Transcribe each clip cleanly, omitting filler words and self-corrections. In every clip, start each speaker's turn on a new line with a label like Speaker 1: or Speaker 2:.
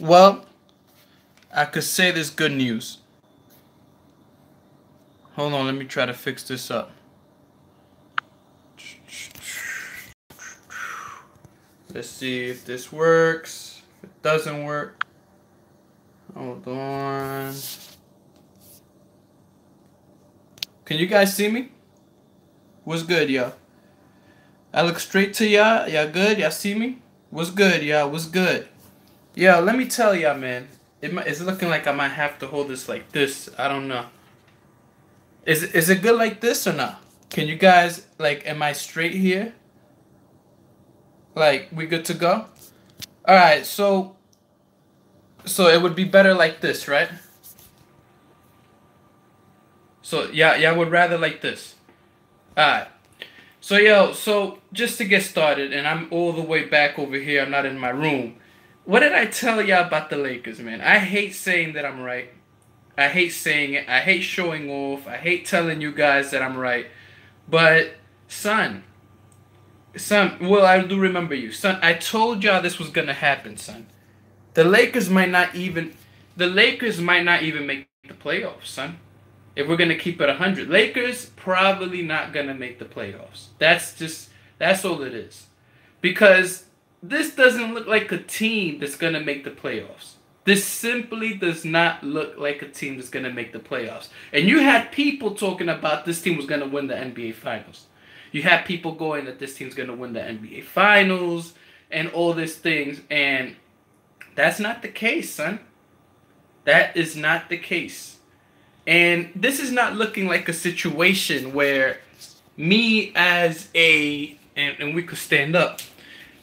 Speaker 1: Well, I could say there's good news. Hold on, let me try to fix this up. Let's see if this works. If it doesn't work, hold on. Can you guys see me? What's good, y'all? I look straight to y'all. Y'all good? Y'all see me? What's good, y'all? What's good? Yeah, let me tell y'all, man. It's looking like I might have to hold this like this. I don't know. Is it good like this or not? Can you guys, like, am I straight here? Like, we good to go? Alright, so it would be better like this, right? So yeah, would rather like this. Alright. So just to get started, and I'm all the way back over here, I'm not in my room. What did I tell y'all about the Lakers, man? I hate saying that I'm right. I hate saying it. I hate showing off. I hate telling you guys that I'm right. But, son, well, I do remember you. Son, I told y'all this was going to happen, son. The Lakers might not even make the playoffs, son. If we're going to keep it 100. Lakers probably not going to make the playoffs. That's all it is. Because this doesn't look like a team that's going to make the playoffs. This simply does not look like a team that's going to make the playoffs. And you had people talking about this team was going to win the NBA Finals. You had people going that this team's going to win the NBA Finals and all these things. And that's not the case, son. That is not the case. And this is not looking like a situation where me as and we could stand up.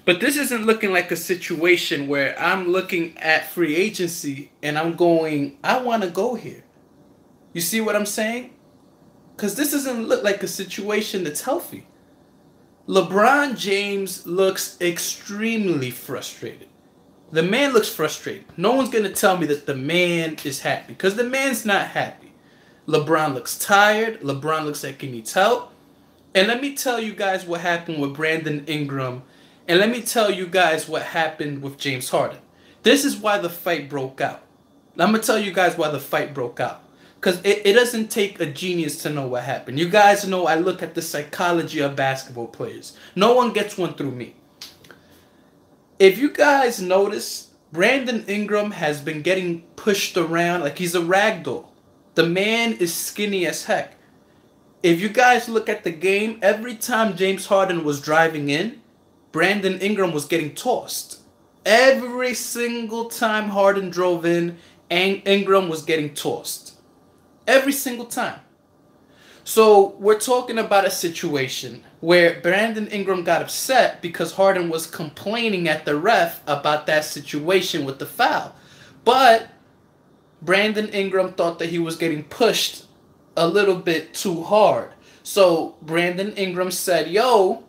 Speaker 1: But this isn't looking like a situation where I'm looking at free agency and I'm going, I want to go here. You see what I'm saying? Because this doesn't look like a situation that's healthy. LeBron James looks extremely frustrated. The man looks frustrated. No one's going to tell me that the man is happy because the man's not happy. LeBron looks tired. LeBron looks like he needs help. And let me tell you guys what happened with Brandon Ingram. And let me tell you guys what happened with James Harden. This is why the fight broke out. I'm going to tell you guys why the fight broke out. Because it doesn't take a genius to know what happened. You guys know I look at the psychology of basketball players. No one gets one through me. If you guys notice, Brandon Ingram has been getting pushed around like he's a rag doll. The man is skinny as heck. If you guys look at the game, every time James Harden was driving in, Brandon Ingram was getting tossed. Every single time Harden drove in, Ingram was getting tossed. Every single time. So we're talking about a situation where Brandon Ingram got upset because Harden was complaining at the ref about that situation with the foul. But Brandon Ingram thought that he was getting pushed a little bit too hard. So Brandon Ingram said, yo,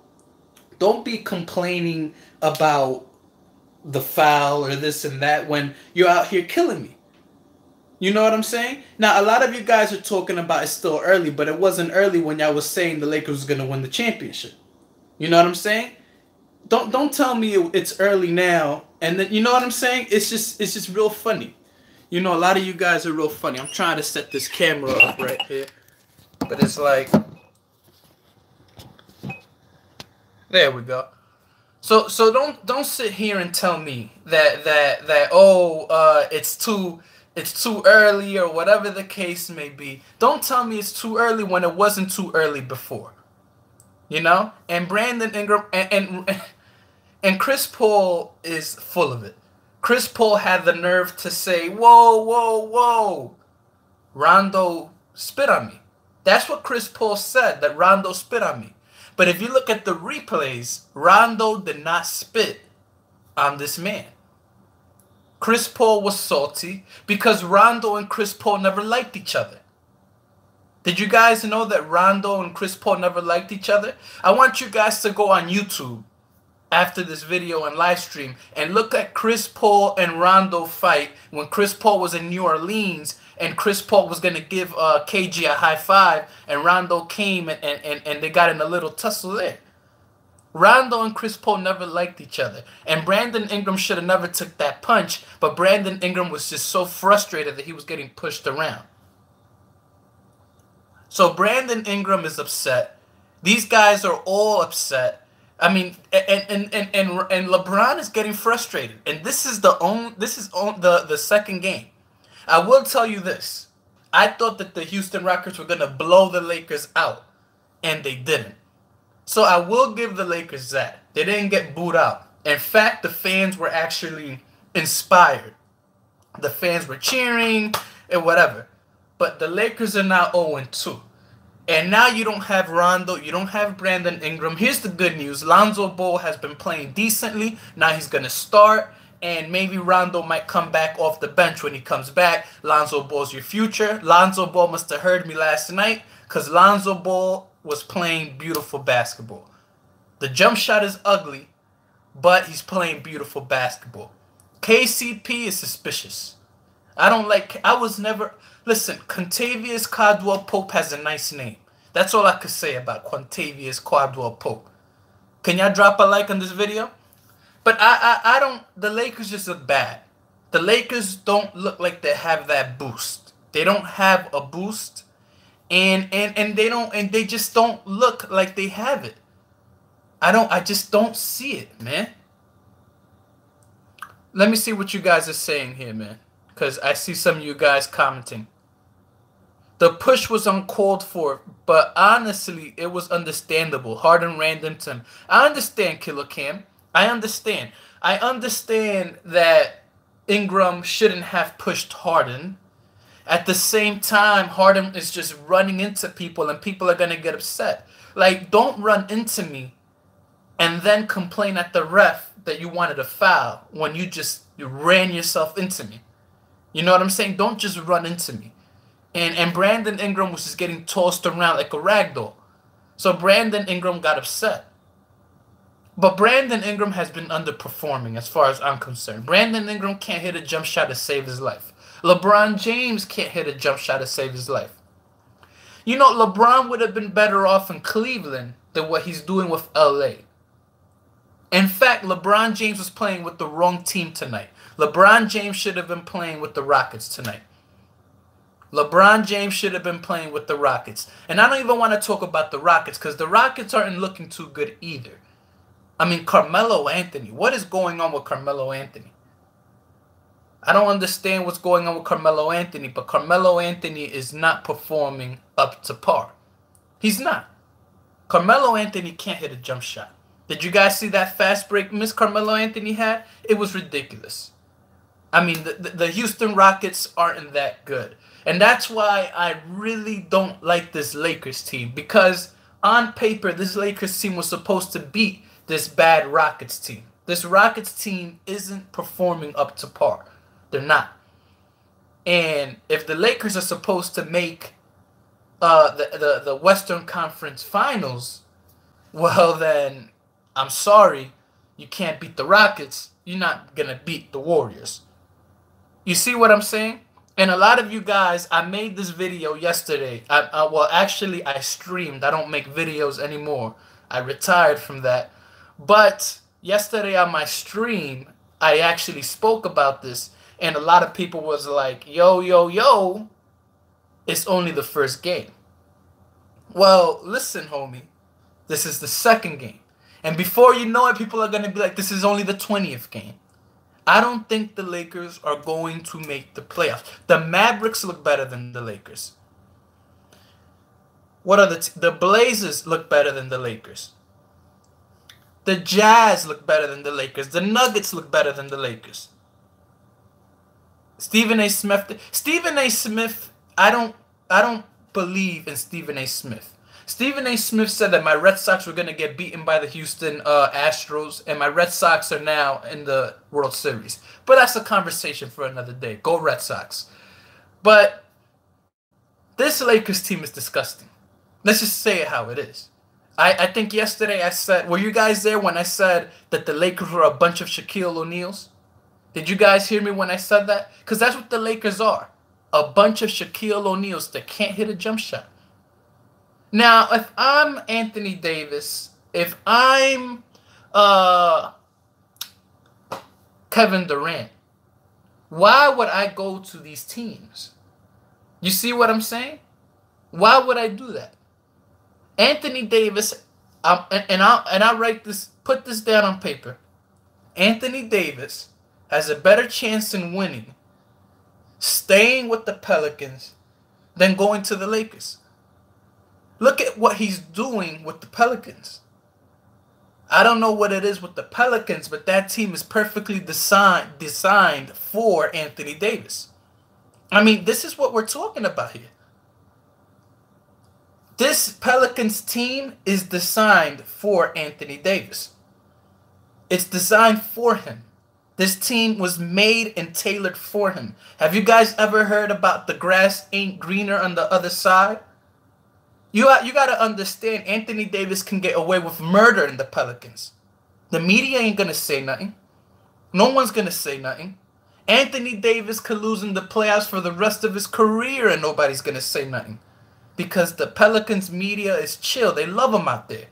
Speaker 1: don't be complaining about the foul or this and that when you're out here killing me. You know what I'm saying? Now, a lot of you guys are talking about it's still early, but it wasn't early when y'all was saying the Lakers was going to win the championship. You know what I'm saying? Don't tell me it's early now. And then, you know what I'm saying? It's just real funny. You know, a lot of you guys are real funny. I'm trying to set this camera up right here. But it's like, there we go. So don't sit here and tell me that it's too early or whatever the case may be. Don't tell me it's too early when it wasn't too early before. You know? And Brandon Ingram and Chris Paul is full of it. Chris Paul had the nerve to say, whoa, Rondo spit on me. That's what Chris Paul said, that Rondo spit on me. But if you look at the replays, Rondo did not spit on this man. Chris Paul was salty because Rondo and Chris Paul never liked each other. Did you guys know that Rondo and Chris Paul never liked each other? I want you guys to go on YouTube after this video and live stream and look at Chris Paul and Rondo fight when Chris Paul was in New Orleans and Chris Paul was going to give KG a high five and Rondo came and they got in a little tussle there. Rondo and Chris Paul never liked each other. And Brandon Ingram should have never took that punch, but Brandon Ingram was just so frustrated that he was getting pushed around. So Brandon Ingram is upset. These guys are all upset. I mean, and LeBron is getting frustrated. And this is the second game. I will tell you this. I thought that the Houston Rockets were going to blow the Lakers out, and they didn't. So I will give the Lakers that. They didn't get booed out. In fact, the fans were actually inspired. The fans were cheering and whatever. But the Lakers are now 0-2. And now you don't have Rondo. You don't have Brandon Ingram. Here's the good news. Lonzo Ball has been playing decently. Now he's going to start. And maybe Rondo might come back off the bench when he comes back. Lonzo Ball's your future. Lonzo Ball must have heard me last night, because Lonzo Ball was playing beautiful basketball. The jump shot is ugly, but he's playing beautiful basketball. KCP is suspicious. Listen, Quintavious Caldwell-Pope has a nice name. That's all I could say about Quintavious Caldwell-Pope. Can y'all drop a like on this video? But the Lakers just look bad. The Lakers don't look like they have that boost. They don't have a boost. And they just don't look like they have it. I just don't see it, man. Let me see what you guys are saying here, man. Because I see some of you guys commenting. The push was uncalled for, but honestly, it was understandable. Harden ran into him. I understand, Killer Cam. I understand. I understand that Ingram shouldn't have pushed Harden. At the same time, Harden is just running into people, and people are going to get upset. Like, don't run into me and then complain at the ref that you wanted a foul when you ran yourself into me. You know what I'm saying? Don't just run into me. And Brandon Ingram was just getting tossed around like a rag doll. So Brandon Ingram got upset. But Brandon Ingram has been underperforming as far as I'm concerned. Brandon Ingram can't hit a jump shot to save his life. LeBron James can't hit a jump shot to save his life. You know, LeBron would have been better off in Cleveland than what he's doing with LA. In fact, LeBron James was playing with the wrong team tonight. LeBron James should have been playing with the Rockets tonight. LeBron James should have been playing with the Rockets. And I don't even want to talk about the Rockets, because the Rockets aren't looking too good either. I mean, Carmelo Anthony. What is going on with Carmelo Anthony? I don't understand what's going on with Carmelo Anthony, but Carmelo Anthony is not performing up to par. He's not. Carmelo Anthony can't hit a jump shot. Did you guys see that fast break miss Carmelo Anthony had? It was ridiculous. I mean, the Houston Rockets aren't that good. And that's why I really don't like this Lakers team. Because on paper, this Lakers team was supposed to beat this bad Rockets team. This Rockets team isn't performing up to par. They're not. And if the Lakers are supposed to make the Western Conference Finals, well then, I'm sorry, you can't beat the Rockets. You're not going to beat the Warriors. You see what I'm saying? And a lot of you guys, I made this video yesterday. Well, actually, I streamed. I don't make videos anymore. I retired from that. But yesterday on my stream, I actually spoke about this. And a lot of people was like, yo, it's only the first game. Well, listen, homie. This is the second game. And before you know it, people are going to be like, this is only the 20th game. I don't think the Lakers are going to make the playoffs. The Mavericks look better than the Lakers. What are the Blazers look better than the Lakers. The Jazz look better than the Lakers. The Nuggets look better than the Lakers. Stephen A. Smith, I don't believe in Stephen A. Smith. Stephen A. Smith said that my Red Sox were going to get beaten by the Houston Astros, and my Red Sox are now in the World Series. But that's a conversation for another day. Go Red Sox. But this Lakers team is disgusting. Let's just say it how it is. I think yesterday I said, were you guys there when I said that the Lakers were a bunch of Shaquille O'Neals? Did you guys hear me when I said that? Because that's what the Lakers are. A bunch of Shaquille O'Neals that can't hit a jump shot. Now, if I'm Anthony Davis, if I'm uh, Kevin Durant. Why would I go to these teams? You see what I'm saying? Why would I do that? Anthony Davis, I write this, put this down on paper. Anthony Davis has a better chance in winning staying with the Pelicans than going to the Lakers. Look at what he's doing with the Pelicans. I don't know what it is with the Pelicans, but that team is perfectly designed for Anthony Davis. I mean, this is what we're talking about here. This Pelicans team is designed for Anthony Davis. It's designed for him. This team was made and tailored for him. Have you guys ever heard about the grass ain't greener on the other side? You got to understand, Anthony Davis can get away with murder in the Pelicans. The media ain't going to say nothing. No one's going to say nothing. Anthony Davis could lose in the playoffs for the rest of his career and nobody's going to say nothing. Because the Pelicans media is chill. They love him out there.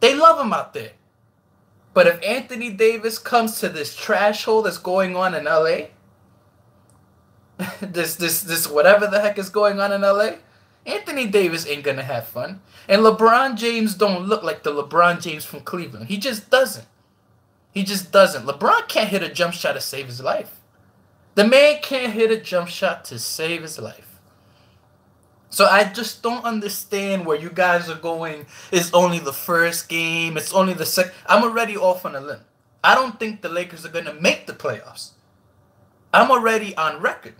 Speaker 1: They love him out there. But if Anthony Davis comes to this trash hole that's going on in LA, this whatever the heck is going on in LA, Anthony Davis ain't gonna have fun. And LeBron James don't look like the LeBron James from Cleveland. He just doesn't. He just doesn't. LeBron can't hit a jump shot to save his life. The man can't hit a jump shot to save his life. So I just don't understand where you guys are going. It's only the first game. It's only the second. I'm already off on a limb. I don't think the Lakers are going to make the playoffs. I'm already on record.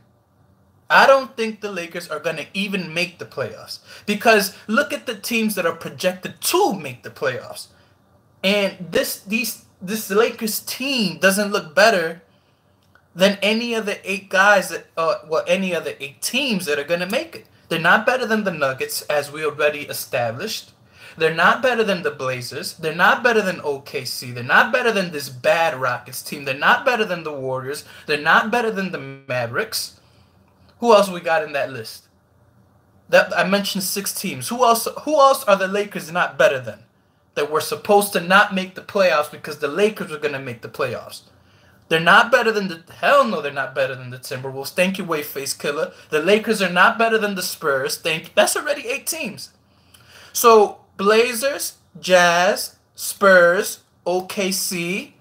Speaker 1: I don't think the Lakers are going to even make the playoffs. Because look at the teams that are projected to make the playoffs. And this Lakers team doesn't look better than any of the 8 guys any of the 8 teams that are going to make it. They're not better than the Nuggets, as we already established. They're not better than the Blazers. They're not better than OKC. They're not better than this bad Rockets team. They're not better than the Warriors. They're not better than the Mavericks. Who else we got in that list? That I mentioned 6 teams. Who else are the Lakers not better than? That were supposed to not make the playoffs because the Lakers were going to make the playoffs. They're not better than the... Hell no, they're not better than the Timberwolves. Thank you, Face Killer. The Lakers are not better than the Spurs. Thank you. That's already 8 teams. So, Blazers, Jazz, Spurs, OKC,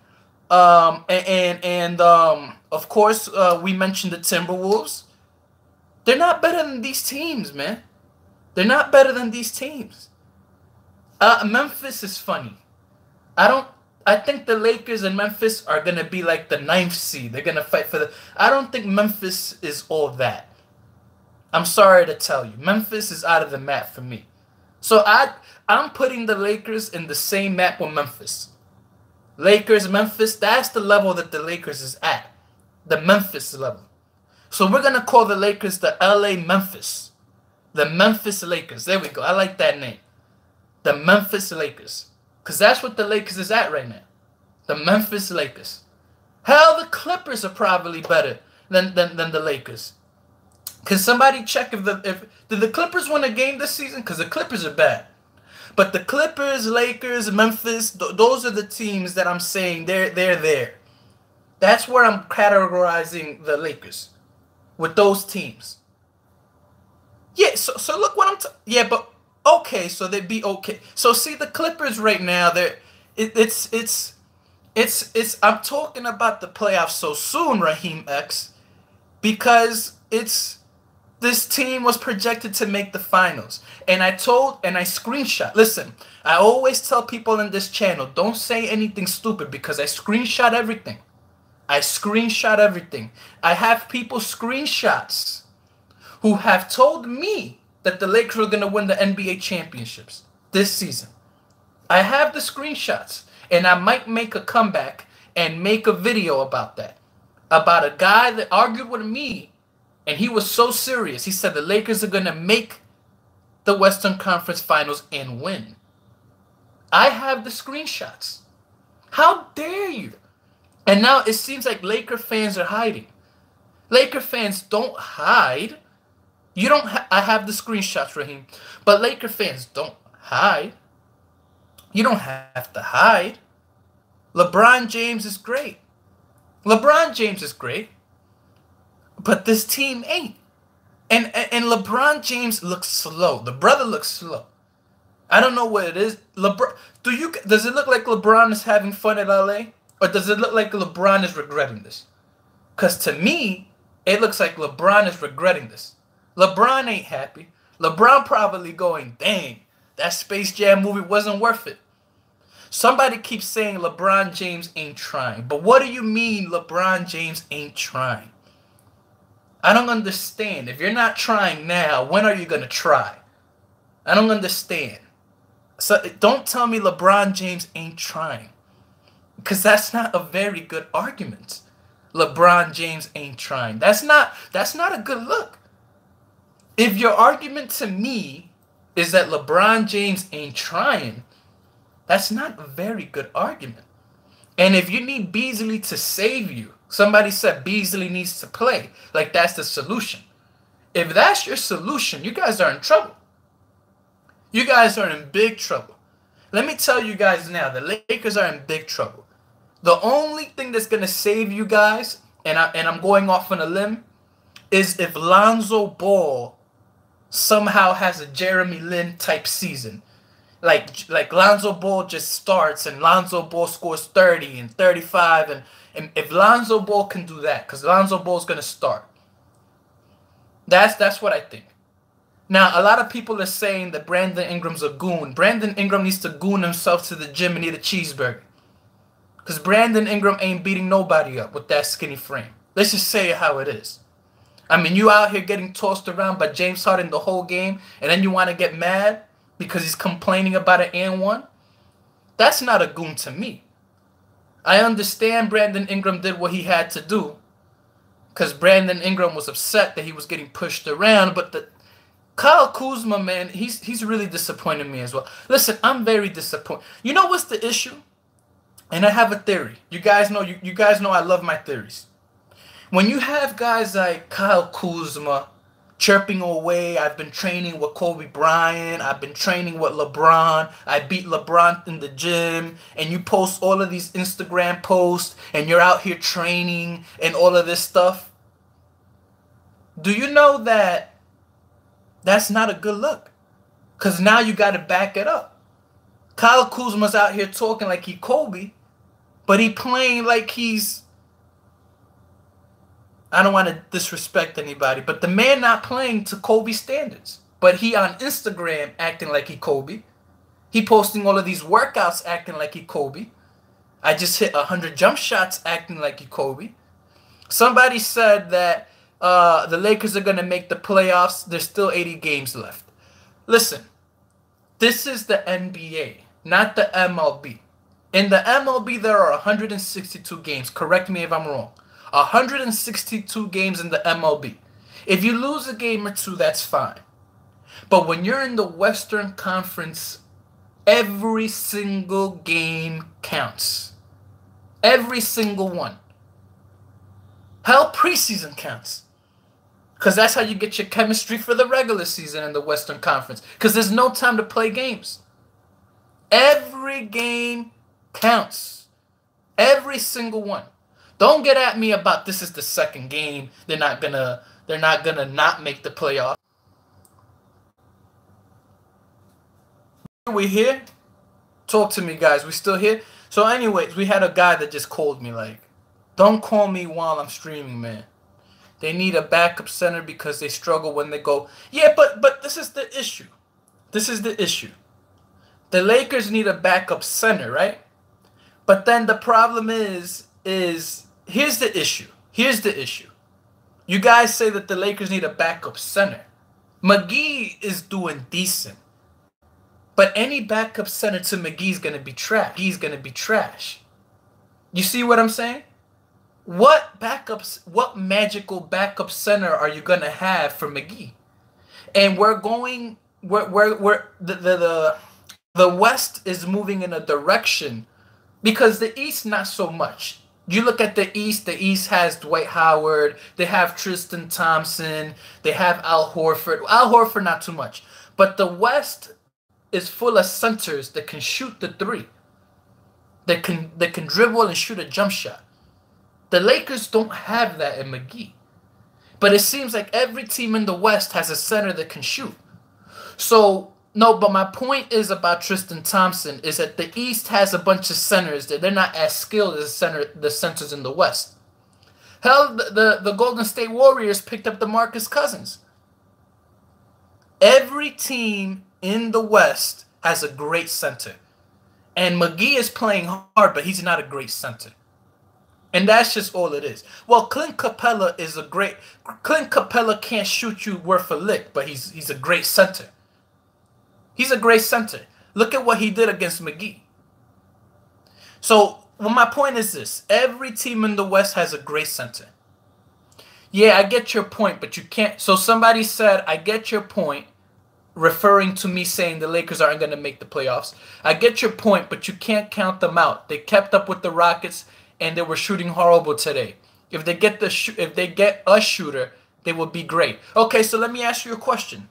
Speaker 1: and of course, we mentioned the Timberwolves. They're not better than these teams, man. They're not better than these teams. Memphis is funny. I think the Lakers and Memphis are going to be like the 9th seed. They're going to fight for the... I don't think Memphis is all that. I'm sorry to tell you. Memphis is out of the map for me. So I'm putting the Lakers in the same map with Memphis. Lakers, Memphis, that's the level that the Lakers is at. The Memphis level. So we're going to call the Lakers the LA Memphis. The Memphis Lakers. There we go. I like that name. The Memphis Lakers. Because that's what the Lakers is at right now. The Memphis Lakers. Hell, the Clippers are probably better than the Lakers. Can somebody check did the Clippers win a game this season? Because the Clippers are bad. But the Clippers, Lakers, Memphis, those are the teams that I'm saying they're there. That's where I'm categorizing the Lakers. With those teams. Yeah, so look what I'm... Yeah, but... Okay, so they'd be okay. So see the Clippers right now, it's I'm talking about the playoffs so soon, Raheem X, because this team was projected to make the finals. And I screenshot. Listen, I always tell people in this channel, don't say anything stupid because I screenshot everything. I screenshot everything. I have people screenshots who have told me that the Lakers are going to win the NBA championships this season. I have the screenshots, and I might make a comeback and make a video about that. About a guy that argued with me, and he was so serious. He said the Lakers are going to make the Western Conference Finals and win. I have the screenshots. How dare you? And now it seems like Laker fans are hiding. Laker fans don't hide. You don't. I have the screenshots, Raheem. But Laker fans don't hide. You don't have to hide.
Speaker 2: LeBron James is great. LeBron James is great, but this team ain't. And LeBron James looks slow. The brother looks slow. I don't know what it is. LeBron, does it look like LeBron is having fun at LA, or does it look like LeBron is regretting this? Cause to me, it looks like LeBron is regretting this. LeBron ain't happy. LeBron probably going, dang, that Space Jam movie wasn't worth it. Somebody keeps saying LeBron James ain't trying. But what do you mean LeBron James ain't trying? I don't understand. If you're not trying now, when are you going to try? I don't understand. So don't tell me LeBron James ain't trying. Because that's not a very good argument. LeBron James ain't trying. That's not a good look. If your argument to me is that LeBron James ain't trying, that's not a very good argument. And if you need Beasley to save you, somebody said Beasley needs to play, like that's the solution. If that's your solution, you guys are in trouble. You guys are in big trouble. Let me tell you guys now, the Lakers are in big trouble. The only thing that's going to save you guys, and I'm going off on a limb, is if Lonzo Ball somehow has a Jeremy Lin type season. Like Lonzo Ball just starts and Lonzo Ball scores 30 and 35. And if Lonzo Ball can do that, because Lonzo Ball's going to start. That's what I think. Now, a lot of people are saying that Brandon Ingram's a goon. Brandon Ingram needs to goon himself to the gym and eat a cheeseburger. Because Brandon Ingram ain't beating nobody up with that skinny frame. Let's just say it how it is. I mean, you out here getting tossed around by James Harden the whole game, and then you want to get mad because he's complaining about an and one? That's not a goon to me. I understand Brandon Ingram did what he had to do because Brandon Ingram was upset that he was getting pushed around, but Kyle Kuzma, man, he's really disappointed me as well. Listen, I'm very disappointed. You know what's the issue? And I have a theory. You guys know I love my theories. When you have guys like Kyle Kuzma chirping away, I've been training with Kobe Bryant, I've been training with LeBron, I beat LeBron in the gym, and you post all of these Instagram posts, and you're out here training and all of this stuff. Do you know that that's not a good look? Because now you got to back it up. Kyle Kuzma's out here talking like he Kobe, but he playing like he's... I don't want to disrespect anybody, but the man not playing to Kobe standards. But he on Instagram acting like he Kobe. He posting all of these workouts acting like he Kobe. I just hit 100 jump shots acting like he Kobe. Somebody said that the Lakers are going to make the playoffs. There's still 80 games left. Listen, this is the NBA, not the MLB. In the MLB, there are 162 games. Correct me if I'm wrong. 162 games in the MLB. If you lose a game or two, that's fine. But when you're in the Western Conference, every single game counts. Every single one. Hell, preseason counts. Because that's how you get your chemistry for the regular season in the Western Conference. Because there's no time to play games. Every game counts. Every single one. Don't get at me about this is the second game. They're not gonna not make the playoff. We here? Talk to me, guys. We still here? So anyways, we had a guy that just called me like, don't call me while I'm streaming, man. They need a backup center because they struggle when they go. Yeah, but this is the issue. This is the issue. The Lakers need a backup center, right? But then the problem is here's the issue. Here's the issue. You guys say that the Lakers need a backup center. McGee is doing decent. But any backup center to McGee's going to be trash. He's going to be trash. You see what I'm saying? What magical backup center are you going to have for McGee? And the West is moving in a direction because the East not so much. You look at the East has Dwight Howard, they have Tristan Thompson, they have Al Horford. Al Horford not too much. But the West is full of centers that can shoot the three. that can dribble and shoot a jump shot. The Lakers don't have that in McGee. But it seems like every team in the West has a center that can shoot. So, no, but my point is about Tristan Thompson is that the East has a bunch of centers that they're not as skilled as the centers in the West. Hell, the Golden State Warriors picked up DeMarcus Cousins. Every team in the West has a great center. And McGee is playing hard, but he's not a great center. And that's just all it is. Well, Clint Capella can't shoot you worth a lick, but he's a great center. He's a great center. Look at what he did against McGee. So, well, my point is this. Every team in the West has a great center. Yeah, I get your point, but you can't. So somebody said, I get your point, referring to me saying the Lakers aren't going to make the playoffs. I get your point, but you can't count them out. They kept up with the Rockets, and they were shooting horrible today. If they get a shooter, they will be great. Okay, so let me ask you a question.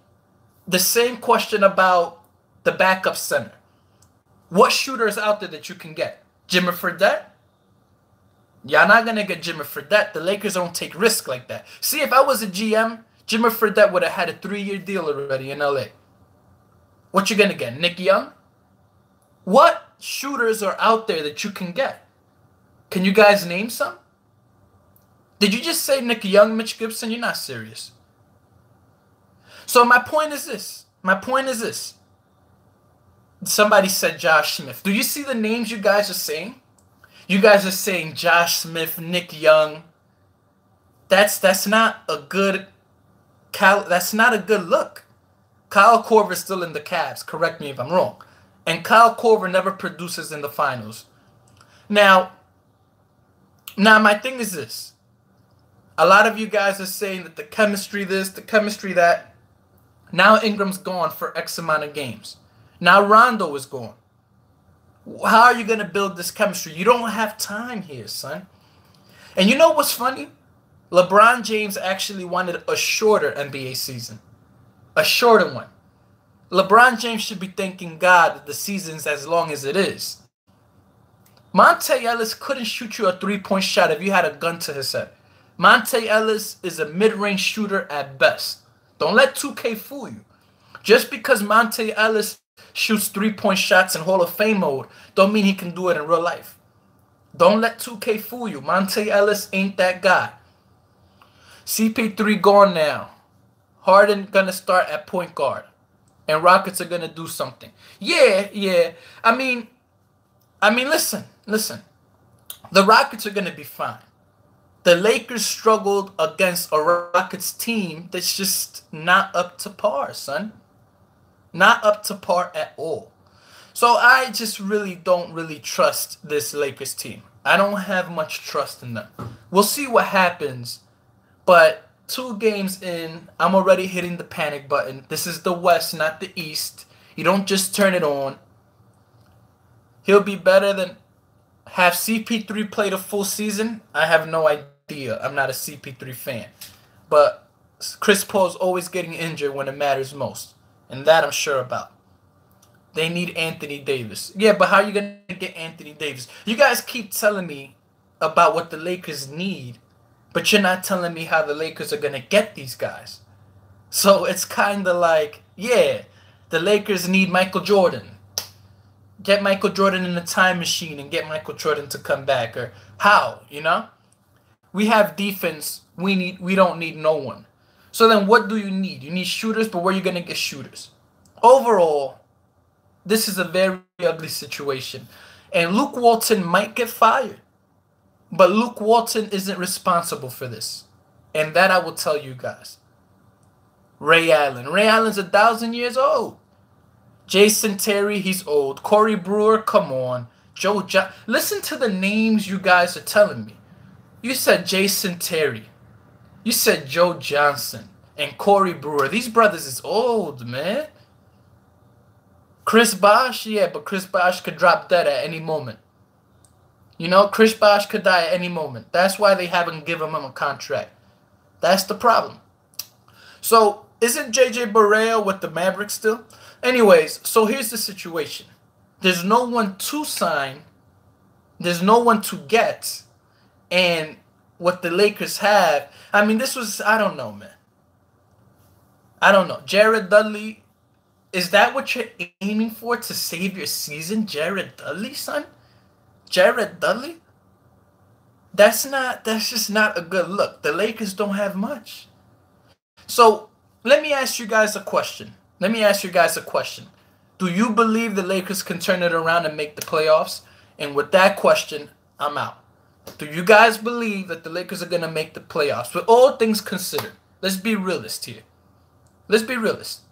Speaker 2: The same question about the backup center. What shooter is out there that you can get? Jimmy Fredette? Y'all not going to get Jimmy Fredette. The Lakers don't take risks like that. See, if I was a GM, Jimmy Fredette would have had a 3-year deal already in LA. What you going to get? Nick Young? What shooters are out there that you can get? Can you guys name some? Did you just say Nick Young, Mitch Gibson? You're not serious. So my point is this. Somebody said Josh Smith. Do you see the names you guys are saying? You guys are saying Josh Smith, Nick Young. That's not a good look. Kyle Korver's still in the Cavs. Correct me if I'm wrong. And Kyle Korver never produces in the finals. Now my thing is this. A lot of you guys are saying that the chemistry this, the chemistry that. Now Ingram's gone for X amount of games. Now Rondo is gone. How are you going to build this chemistry? You don't have time here, son. And you know what's funny? LeBron James actually wanted a shorter NBA season. A shorter one. LeBron James should be thanking God that the season's as long as it is. Monte Ellis couldn't shoot you a three-point shot if you had a gun to his head. Monte Ellis is a mid-range shooter at best. Don't let 2K fool you. Just because Monte Ellis shoots three-point shots in Hall of Fame mode, don't mean he can do it in real life. Don't let 2K fool you. Monte Ellis ain't that guy. CP3 gone now. Harden gonna start at point guard. And Rockets are gonna do something. Yeah. I mean, listen. The Rockets are gonna be fine. The Lakers struggled against a Rockets team that's just not up to par, son. Not up to par at all. So I just don't trust this Lakers team. I don't have much trust in them. We'll see what happens. But 2 games in, I'm already hitting the panic button. This is the West, not the East. You don't just turn it on. He'll be better than... Have CP3 played a full season? I have no idea. I'm not a CP3 fan. But Chris Paul's always getting injured when it matters most. And that I'm sure about. They need Anthony Davis. Yeah, but how are you going to get Anthony Davis? You guys keep telling me about what the Lakers need, but you're not telling me how the Lakers are going to get these guys. So it's kind of like, yeah, the Lakers need Michael Jordan. Get Michael Jordan in the time machine and get Michael Jordan to come back. Or how, you know? We have defense. We don't need no one. So then what do you need? You need shooters, but where are you going to get shooters? Overall, this is a very ugly situation. And Luke Walton might get fired. But Luke Walton isn't responsible for this. And that I will tell you guys. Ray Allen. Ray Allen's 1,000 years old. Jason Terry, he's old. Corey Brewer, come on. Listen to the names you guys are telling me. You said Jason Terry. You said Joe Johnson and Corey Brewer. These brothers is old, man. Chris Bosh, yeah, but Chris Bosh could drop dead at any moment. You know, Chris Bosh could die at any moment. That's why they haven't given him a contract. That's the problem. So, isn't J.J. Barea with the Mavericks still? Anyways, so here's the situation. There's no one to sign There's no one to get. And what the Lakers have, I mean, this was, I don't know, man. I don't know. Jared Dudley, is that what you're aiming for to save your season? Jared Dudley, son? Jared Dudley? That's just not a good look. The Lakers don't have much. So let me ask you guys a question. Do you believe the Lakers can turn it around and make the playoffs? And with that question, I'm out. Do you guys believe that the Lakers are going to make the playoffs? With all things considered, let's be realist here. Let's be realist.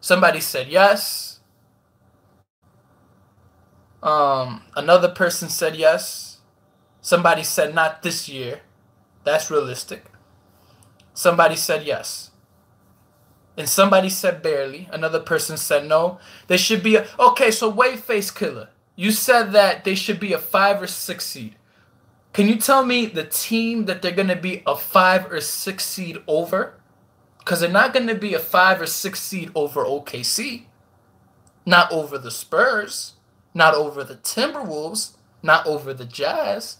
Speaker 2: Somebody said yes. Another person said yes. Somebody said not this year. That's realistic. Somebody said yes. And somebody said barely. Another person said no. They should be okay, so wait, Face Killer. You said that they should be a 5 or 6 seed. Can you tell me the team that they're going to be a 5 or 6 seed over? Because they're not going to be a 5 or 6 seed over OKC. Not over the Spurs. Not over the Timberwolves. Not over the Jazz.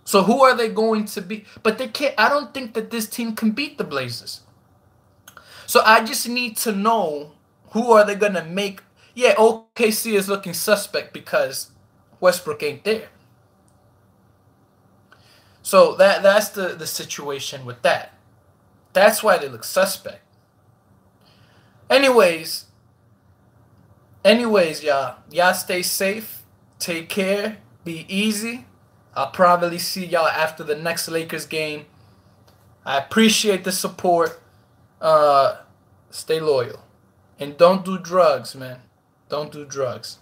Speaker 2: So who are they going to be? But they can't. I don't think that this team can beat the Blazers. So I just need to know who are they going to make. Yeah, OKC is looking suspect because Westbrook ain't there. So that's the situation with that. That's why they look suspect. Anyways, y'all. Y'all stay safe. Take care. Be easy. I'll probably see y'all after the next Lakers game. I appreciate the support. Stay loyal. And don't do drugs, man. Don't do drugs.